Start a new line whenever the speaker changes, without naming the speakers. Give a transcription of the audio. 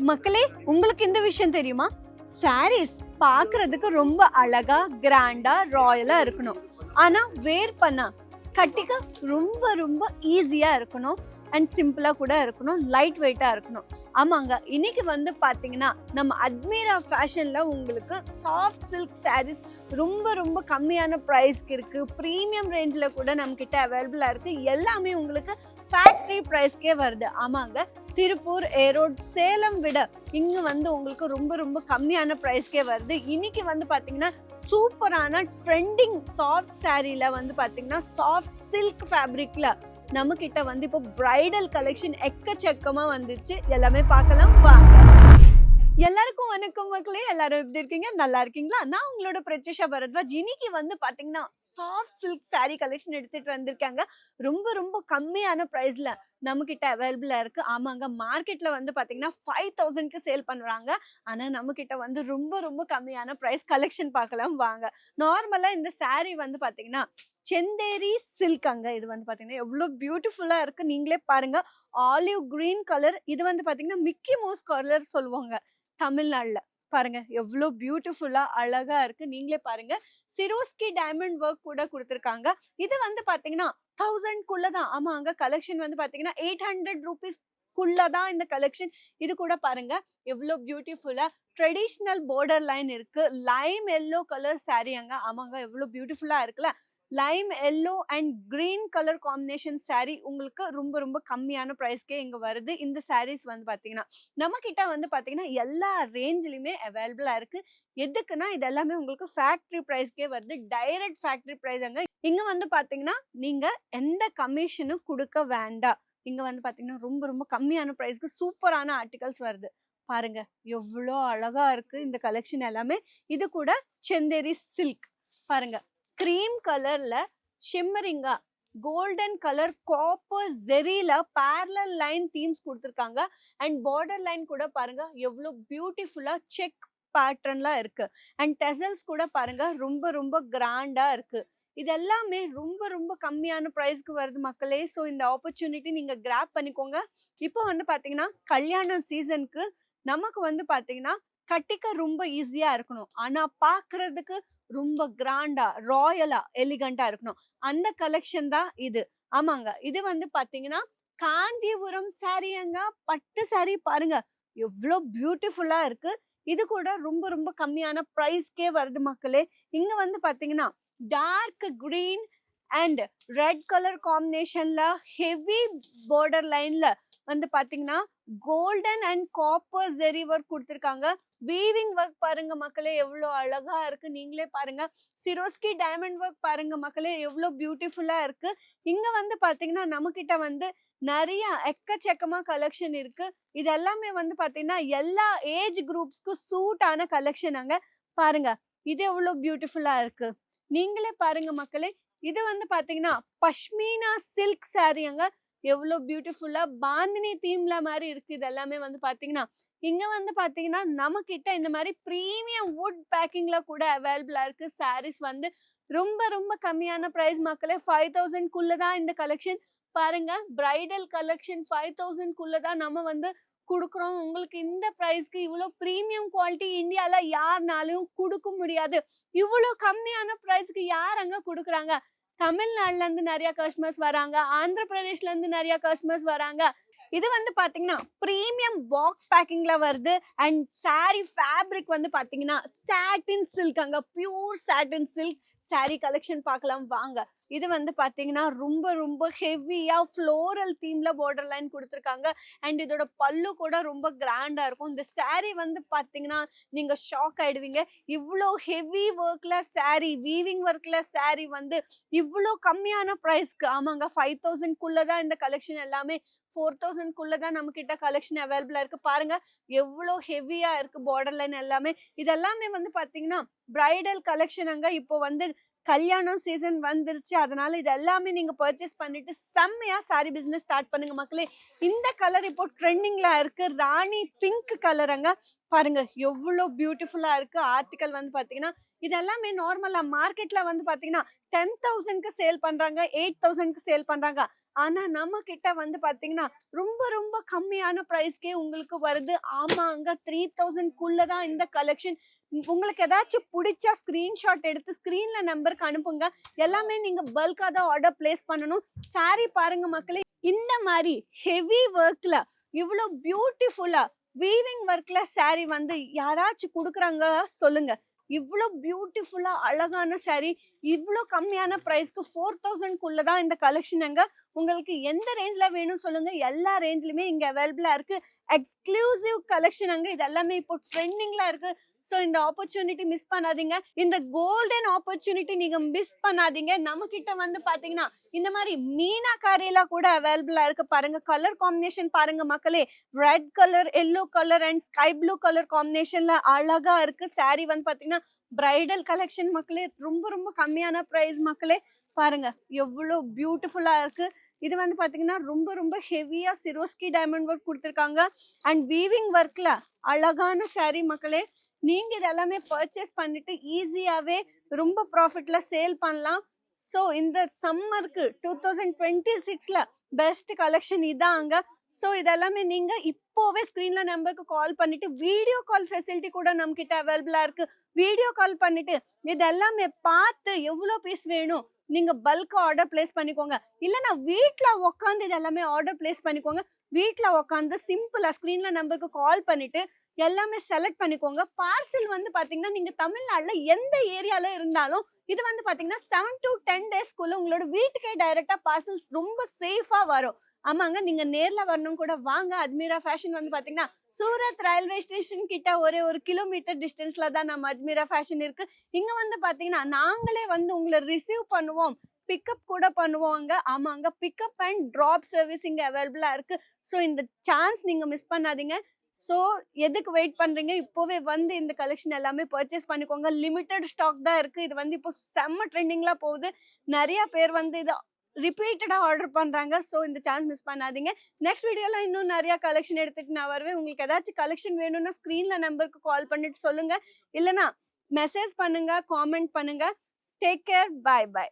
மக்களே, உங்களுக்கு இந்த விஷயம் தெரியுமா? சாரீஸ் பார்க்கிறதுக்கு ரொம்ப அழகா, கிராண்டா, ராயலா இருக்கணும். ஆனா வேர் பண்ணா கட்டிக்க ரொம்ப ரொம்ப ஈஸியா இருக்கணும். அண்ட் சிம்பிளா கூட இருக்கணும், லைட் வெயிட்டா இருக்கணும். ஆமாங்க, இன்னைக்கு வந்து பாத்தீங்கன்னா நம்ம அஜ்மீரா ஃபேஷன்ல உங்களுக்கு சாஃப்ட் சில்க் சாரீஸ் ரொம்ப ரொம்ப கம்மியான ப்ரைஸ்க்கு இருக்கு. ப்ரீமியம் ரேஞ்சில் கூட நம்ம கிட்ட அவைலபிளா இருக்கு. எல்லாமே உங்களுக்கு ஃபேக்டரி ப்ரைஸ்க்கே வருது. ஆமாங்க, திருப்பூர், ஏரோட், சேலம் விட இங்க வந்து உங்களுக்கு ரொம்ப ரொம்ப கம்மியான ப்ரைஸ்க்கே வருது. இன்னைக்கு வந்து பாத்தீங்கன்னா சூப்பரான ட்ரெண்டிங் சாஃப்ட் சாரீல வந்து பாத்தீங்கன்னா சாஃப்ட் சில்க் ஃபேப்ரிக்ல நம்ம கிட்ட வந்து இப்போ பிரைடல் கலெக்ஷன் எக்கச்சக்கமா வந்துச்சு. எல்லாமே பார்க்கலாம் வாங்க. எல்லாருக்கும் வணக்கம் மக்களே, எல்லாரும் எப்படி இருக்கீங்க? நல்லா இருக்கீங்களா? நான் உங்களோட பிரத்யூஷா பரத்வாஜ். இன்னைக்கு வந்து பாத்தீங்கன்னா சாஃப்ட் சில்க் சாரீ கலெக்ஷன் எடுத்துட்டு வந்திருக்காங்க. ரொம்ப ரொம்ப கம்மியான பிரைஸ்ல நம்ம கிட்ட அவைலபிளா இருக்கு. ஆமாங்க, மார்க்கெட்ல வந்து பாத்தீங்கன்னா 5000க்கு சேல் பண்றாங்க. ஆனா நம்ம கிட்ட வந்து ரொம்ப ரொம்ப கம்மியான பிரைஸ். கலெக்ஷன் பார்க்கலாம் வாங்க. நார்மலா இந்த சாரீ வந்து பாத்தீங்கன்னா செந்தேரி சில்க். இது வந்து பாத்தீங்கன்னா எவ்வளவு பியூட்டிஃபுல்லா இருக்கு, நீங்களே பாருங்க. Olive green colour. இது வந்து பாத்தீங்கன்னா மிக்கி மவுஸ் கலர் சொல்லுவாங்க தமிழ்நாடுல. பாருங்க எவ்வளோ பியூட்டிஃபுல்லா அழகா இருக்கு, நீங்களே பாருங்க. சிரோஸ்கி டைமண்ட் ஒர்க் கூட கொடுத்துருக்காங்க. இது வந்து பாத்தீங்கன்னா 1000 தான். ஆமாங்க, கலெக்ஷன் வந்து பாத்தீங்கன்னா 800 ரூபீஸ் தான் இந்த கலெக்ஷன். இது கூட பாருங்க எவ்வளோ பியூட்டிஃபுல்லா ட்ரெடிஷ்னல் பார்டர் லைன் இருக்கு. லைம் எல்லோ கலர் சாரி ஆமாங்க, எவ்வளோ பியூட்டிஃபுல்லா இருக்குல்ல. Lime yellow and green colour combination sorry உங்களுக்கு ரொம்ப ரொம்ப கம்மியான ப்ரைஸ்க்கே இங்க வருது. இந்த சாரீஸ் வந்து பாத்தீங்கன்னா நம்ம கிட்ட வந்து பாத்தீங்கன்னா எல்லா ரேஞ்சிலுமே அவைலபிளா இருக்கு. எதுக்குன்னா இது எல்லாமே உங்களுக்கு ஃபேக்டரி ப்ரைஸ்க்கே வருது. டைரக்ட் ஃபேக்டரி ப்ரைஸ் இங்க வந்து பாத்தீங்கன்னா நீங்க எந்த கமிஷனும் கொடுக்க வேண்டாம். இங்க வந்து பாத்தீங்கன்னா ரொம்ப ரொம்ப கம்மியான ப்ரைஸ்க்கு சூப்பரான ஆர்டிகல்ஸ் வருது. பாருங்க எவ்வளோ அழகா இருக்கு இந்த கலெக்ஷன் எல்லாமே. இது கூட செந்தேரி சில்க். பாருங்க, கிரீம் கலர்ல ஷிம்மரிங்கா கோல்டன் கலர் காப்பர் ஜெரியில பேரலல் லைன் தீம்ஸ் கொடுத்துருக்காங்க. அண்ட் பார்டர் லைன் கூட பாருங்க எவ்வளோ பியூட்டிஃபுல்லா செக் பேட்டர்ன்ல இருக்கு. அண்ட் டெசல்ஸ் கூட பாருங்க ரொம்ப ரொம்ப கிராண்டா இருக்கு. இது எல்லாமே ரொம்ப ரொம்ப கம்மியான ப்ரைஸ்க்கு வருது மக்களே. ஸோ இந்த ஆப்பர்ச்சுனிட்டி நீங்க கிராப் பண்ணிக்கோங்க. இப்போ வந்து பாத்தீங்கன்னா கல்யாண சீசனுக்கு நமக்கு வந்து பாத்தீங்கன்னா கட்டிக்க ரொம்ப ஈஸியா இருக்கணும், ஆனா பாக்குறதுக்கு ரொம்ப கிராண்டா, ராயலா, எலிகண்டா இருக்கணும். அந்த கலெக்ஷன் தான் இது. ஆமாங்க, இது வந்து பாத்தீங்கன்னா காஞ்சிபுரம் சாரிங்க. பட்டு சாரி பாருங்க எவ்வளோ பியூட்டிஃபுல்லா இருக்கு. இது கூட ரொம்ப ரொம்ப கம்மியான பிரைஸ்க்கே வருது மக்களே. இங்க வந்து பாத்தீங்கன்னா dark green and red colour காம்பினேஷன்ல ஹெவி பார்டர் லைன்ல வந்து பாத்தீங்கன்னா golden and copper zari work கொடுத்துருக்காங்க. வீவிங் ஒர்க் பாருங்க மக்களே எவ்வளோ அழகா இருக்கு, நீங்களே பாருங்க. சிரோஸ்கி டைமண்ட் ஒர்க் பாருங்க மக்களே எவ்வளோ பியூட்டிஃபுல்லா இருக்கு. இங்க வந்து பாத்தீங்கன்னா நம்ம கிட்ட வந்து நிறைய எக்கச்சக்கமா கலெக்ஷன் இருக்கு. இது எல்லாமே வந்து பாத்தீங்கன்னா எல்லா ஏஜ் குரூப்ஸ்க்கு சூட் ஆன கலெக்ஷன் பாருங்க. இது எவ்வளோ பியூட்டிஃபுல்லா இருக்கு, நீங்களே பாருங்க மக்களே. இது வந்து பாத்தீங்கன்னா பஷ்மீனா சில்க் சாரி எவ்வளோ பியூட்டிஃபுல்லா பாந்தினி தீம்ல மாதிரி இருக்கு. இது எல்லாமே வந்து பாத்தீங்கன்னா இங்க வந்து பாத்தீங்கன்னா நம்ம கிட்ட இந்த மாதிரி பிரீமியம் வுட் பேக்கிங்ல கூட அவைலபிளா இருக்கு. சாரீஸ் வந்து ரொம்ப ரொம்ப கம்மியான பிரைஸ் மக்களே. 5000 தான் இந்த கலெக்ஷன். பாருங்க, பிரைடல் கலெக்ஷன் 5000 தான் நம்ம வந்து கொடுக்குறோம் உங்களுக்கு. இந்த பிரைஸ்க்கு இவ்வளோ பிரீமியம் குவாலிட்டி இந்தியால யாருனாலையும் கொடுக்க முடியாது. இவ்வளோ கம்மியான பிரைஸ்க்கு யார் கொடுக்குறாங்க? தமிழ்நாடுல இருந்து நிறைய கஸ்டமர்ஸ் வராங்க, ஆந்திர பிரதேஷ்ல இருந்து நிறைய கஸ்டமர்ஸ் வராங்க. இது வந்து பாத்தீங்கன்னா பிரீமியம் பாக்ஸ் பேக்கிங்ல வருது. அண்ட் சாரி ஃபேப்ரிக் வந்து பாத்தீங்கன்னா சாட்டின் சில்க் பியூர் சாட்டின் சில்க் சாரி கலெக்ஷன் பார்க்கலாம் வாங்க. இது வந்து பாத்தீங்கன்னா ரொம்ப ரொம்ப ஹெவியா ஃப்ளோரல் தீம்ல பார்டர் லைன் கொடுத்துருக்காங்க. அண்ட் இதோட பல்லு கூட ரொம்ப கிராண்டா இருக்கும். இந்த சாரி வந்து பாத்தீங்கன்னா நீங்க ஷாக் ஆயிடுவீங்க. இவ்வளோ ஹெவி ஒர்க்ல சாரி, வீவிங் ஒர்க்ல சாரி வந்து இவ்வளோ கம்மியான ப்ரைஸ்க்கு. ஆமாங்க, 5000 தான் இந்த கலெக்ஷன் எல்லாமே. 4000 தான் நம்ம கிட்ட கலெக்ஷன் அவைலபிளா இருக்கு. பாருங்க எவ்வளோ ஹெவியா இருக்கு பார்டர் லைன் எல்லாமே. இதெல்லாமே வந்து பாத்தீங்கன்னா பிரைடல் கலெக்ஷன் இப்போ வந்து கல்யாணம் சீசன் வந்துருச்சு. அதனால இது எல்லாமே நீங்க பர்ச்சேஸ் பண்ணிட்டு செம்மையா சாரி பிசினஸ் ஸ்டார்ட் பண்ணுங்க மக்களே. இந்த கலர் இப்போ ட்ரெண்டிங்ல இருக்கு, ராணி பிங்க் கலர் பாருங்க எவ்வளோ பியூட்டிஃபுல்லா இருக்கு. ஆர்டிகல் வந்து பாத்தீங்கன்னா இது எல்லாமே நார்மலா மார்க்கெட்ல வந்து பாத்தீங்கன்னா 10,000க்கு சேல் பண்றாங்க, 8,000க்கு சேல் பண்றாங்க. ஆனா நம்ம கிட்ட வந்து பாத்தீங்கன்னா ரொம்ப ரொம்ப கம்மியான பிரைஸ்க்கே உங்களுக்கு வருது. ஆமாங்க, 3000 தான் இந்த கலெக்ஷன். உங்களுக்கு ஏதாச்சும் பிடிச்சா ஸ்கிரீன்ஷாட் எடுத்து ஸ்கிரீன்ல நம்பருக்கு அனுப்புங்க. எல்லாமே நீங்க பல்கா தான் ஆர்டர் பிளேஸ் பண்ணணும். saree பாருங்க மக்களே, இந்த மாதிரி ஹெவி ஒர்க்ல இவ்வளோ பியூட்டிஃபுல்லா வீவிங் ஒர்க்ல saree வந்து யாராச்சும் கொடுக்குறாங்க சொல்லுங்க. இவ்வளோ பியூட்டிஃபுல்லா அழகான saree இவ்வளோ கம்மியான பிரைஸ்க்கு 4000 தான் இந்த கலெக்ஷன். அங்க உங்களுக்கு எந்த ரேஞ்ச்ல வேணும் சொல்லுங்க, எல்லா ரேஞ்ச்லயுமே இங்க அவைலபிளா இருக்கு. எக்ஸ்க்ளூசிவ் கலெக்ஷன் அங்க இது எல்லாமே இப்போ ட்ரெண்டிங்ல இருக்கு. ஸோ இந்த ஆப்பர்ச்சுனிட்டி மிஸ் பண்ணாதீங்க. இந்த கோல்டன் ஆப்பர்ச்சுனிட்டி நீங்க மிஸ் பண்ணாதீங்க. நம்ம கிட்ட வந்து பாத்தீங்கன்னா இந்த மாதிரி மீனாக்காரியில கூட அவைலபிளா இருக்கு. பாருங்க கலர் காம்பினேஷன் பாருங்க மக்களே, red colour, yellow colour and sky blue colour காம்பினேஷன்ல அழகா இருக்கு. saree வந்து பாத்தீங்கன்னா பிரைடல் கலெக்ஷன் மக்களே, ரொம்ப ரொம்ப கம்மியான பிரைஸ் மக்களே. பாருங்க எவ்வளோ பியூட்டிஃபுல்லா இருக்கு. இது வந்து பாத்தீங்கன்னா ரொம்ப ரொம்ப ஹெவியா சிரோஸ்கி டைமண்ட் ஒர்க் கொடுத்துருக்காங்க அண்ட் வீவிங் ஒர்க்ல அழகான saree மக்களே. நீங்க இதெல்லாமே பர்ச்சேஸ் பண்ணிட்டு ஈஸியாவே ரொம்ப ப்ராஃபிட்ல சேல் பண்ணலாம். ஸோ இந்த சம்மருக்கு 2026ல பெஸ்ட் கலெக்ஷன் இதாங்க. ஸோ இதெல்லாமே நீங்க இப்போவே ஸ்கிரீன்ல நம்பருக்கு கால் பண்ணிட்டு வீடியோ கால் ஃபெசிலிட்டி கூட நம்ம கிட்ட அவைலபிளா இருக்கு. வீடியோ கால் பண்ணிட்டு இதெல்லாமே பார்த்து எவ்வளோ பீஸ் வேணும் நீங்க பல்கா ஆர்டர் பிளேஸ் பண்ணிக்கோங்க. இல்லைன்னா வீட்டில் உட்காந்து இது எல்லாமே ஆர்டர் பிளேஸ் பண்ணிக்கோங்க. வீட்டில் உட்காந்து சிம்பிளா ஸ்கிரீன்ல நம்பருக்கு கால் பண்ணிட்டு எல்லாமே செலக்ட் பண்ணிக்கோங்க. பார்சல் வந்து பாத்தீங்கன்னா நீங்க தமிழ்நாடுல எந்த ஏரியால இருந்தாலும் இது வந்து பாத்தீங்கன்னா 7 to 10 டேஸ்க்குள்ள உங்களோட வீட்டுக்கே டைரக்டா பார்சல்ஸ் ரொம்ப சேஃபா வரும். ஆமாங்க, நீங்க நேர்ல வரணும் கூட வாங்க. அஜ்மீரா ஃபேஷன் வந்து பாத்தீங்கன்னா சூரத் ரயில்வே ஸ்டேஷன் கிட்ட ஒரே 1 கிலோமீட்டர் டிஸ்டன்ஸ்ல தான் நம்ம அஜ்மீரா ஃபேஷன் இருக்கு. இங்க வந்து பாத்தீங்கன்னா நாங்களே வந்து உங்களை ரிசீவ் பண்ணுவோம், பிக்கப் கூட பண்ணுவாங்க. ஆமாங்க, பிக்கப் அண்ட் டிராப் சர்வீஸ் இங்க அவைலபிளா இருக்கு. ஸோ இந்த சான்ஸ் நீங்க மிஸ் பண்ணாதீங்க. ஸோ எதுக்கு வெயிட் பண்றீங்க, இப்போவே வந்து இந்த கலெக்ஷன் எல்லாமே பர்ச்சேஸ் பண்ணிக்கோங்க. லிமிட்டட் ஸ்டாக் தான் இருக்கு. இது வந்து இப்போ செம்ம ட்ரெண்டிங்ல போகுது. நிறைய பேர் வந்து இதை ரிப்பீட்டடா ஆர்டர் பண்றாங்க. ஸோ இந்த சான்ஸ் மிஸ் பண்ணாதீங்க. நெக்ஸ்ட் வீடியோல இன்னும் நிறைய கலெக்ஷன் எடுத்துட்டு நான் வருவேன். உங்களுக்கு ஏதாச்சும் கலெக்ஷன் வேணும்னா ஸ்கிரீன்ல நம்பருக்கு கால் பண்ணிட்டு சொல்லுங்க. இல்லைன்னா மெசேஜ் பண்ணுங்க, காமெண்ட் பண்ணுங்க. Take care, bye by.